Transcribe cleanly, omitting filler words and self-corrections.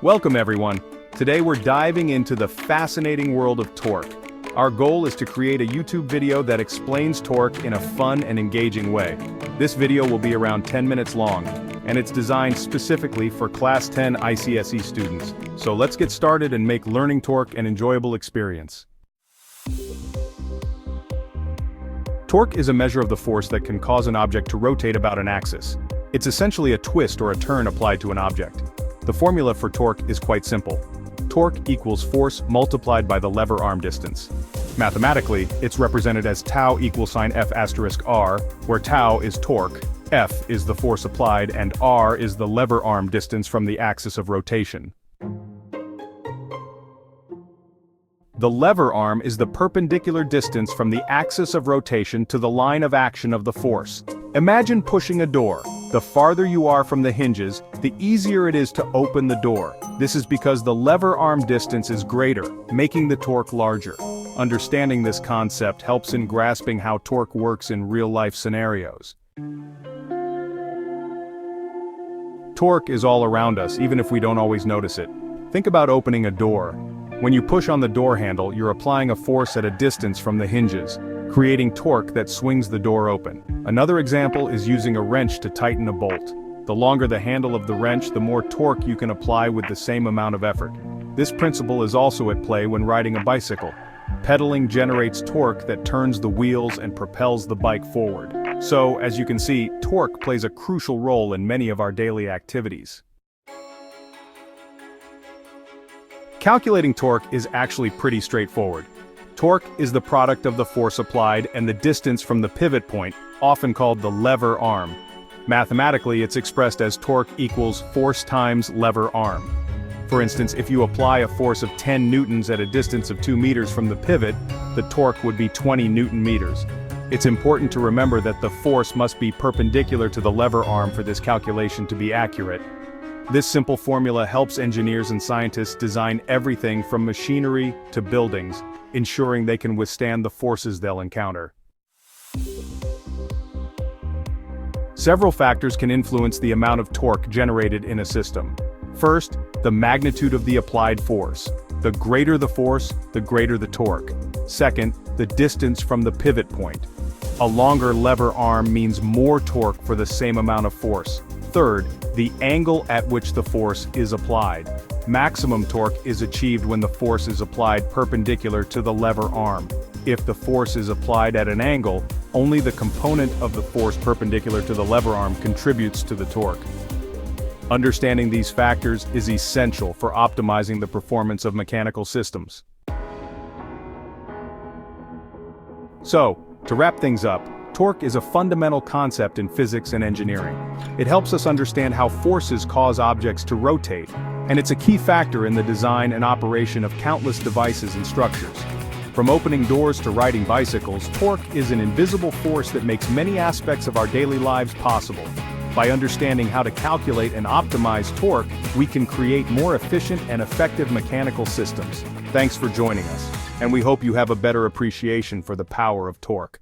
Welcome everyone. Today we're diving into the fascinating world of torque. Our goal is to create a YouTube video that explains torque in a fun and engaging way. This video will be around 10 minutes long, and it's designed specifically for Class 10 icse students. So let's get started and make learning torque an enjoyable experience. Torque is a measure of the force that can cause an object to rotate about an axis. It's essentially a twist or a turn applied to an object. The formula for torque is quite simple. Torque equals force multiplied by the lever arm distance. Mathematically, it's represented as tau equals sine F asterisk r, where tau is torque, F is the force applied, and r is the lever arm distance from the axis of rotation. The lever arm is the perpendicular distance from the axis of rotation to the line of action of the force. Imagine pushing a door. The farther you are from the hinges, the easier it is to open the door. This is because the lever arm distance is greater, making the torque larger. Understanding this concept helps in grasping how torque works in real-life scenarios. Torque is all around us, even if we don't always notice it. Think about opening a door. When you push on the door handle, you're applying a force at a distance from the hinges, creating torque that swings the door open. Another example is using a wrench to tighten a bolt. The longer the handle of the wrench, the more torque you can apply with the same amount of effort. This principle is also at play when riding a bicycle. Pedaling generates torque that turns the wheels and propels the bike forward. So, as you can see, torque plays a crucial role in many of our daily activities. Calculating torque is actually pretty straightforward. Torque is the product of the force applied and the distance from the pivot point, often called the lever arm. Mathematically, it's expressed as torque equals force times lever arm. For instance, if you apply a force of 10 newtons at a distance of 2 meters from the pivot, the torque would be 20 newton meters. It's important to remember that the force must be perpendicular to the lever arm for this calculation to be accurate. This simple formula helps engineers and scientists design everything from machinery to buildings, ensuring they can withstand the forces they'll encounter. Several factors can influence the amount of torque generated in a system. First, the magnitude of the applied force. The greater the force, the greater the torque. Second, the distance from the pivot point. A longer lever arm means more torque for the same amount of force. Third, the angle at which the force is applied. Maximum torque is achieved when the force is applied perpendicular to the lever arm. If the force is applied at an angle, only the component of the force perpendicular to the lever arm contributes to the torque. Understanding these factors is essential for optimizing the performance of mechanical systems. So, to wrap things up, torque is a fundamental concept in physics and engineering. It helps us understand how forces cause objects to rotate, and it's a key factor in the design and operation of countless devices and structures. From opening doors to riding bicycles, torque is an invisible force that makes many aspects of our daily lives possible. By understanding how to calculate and optimize torque, we can create more efficient and effective mechanical systems. Thanks for joining us, and we hope you have a better appreciation for the power of torque.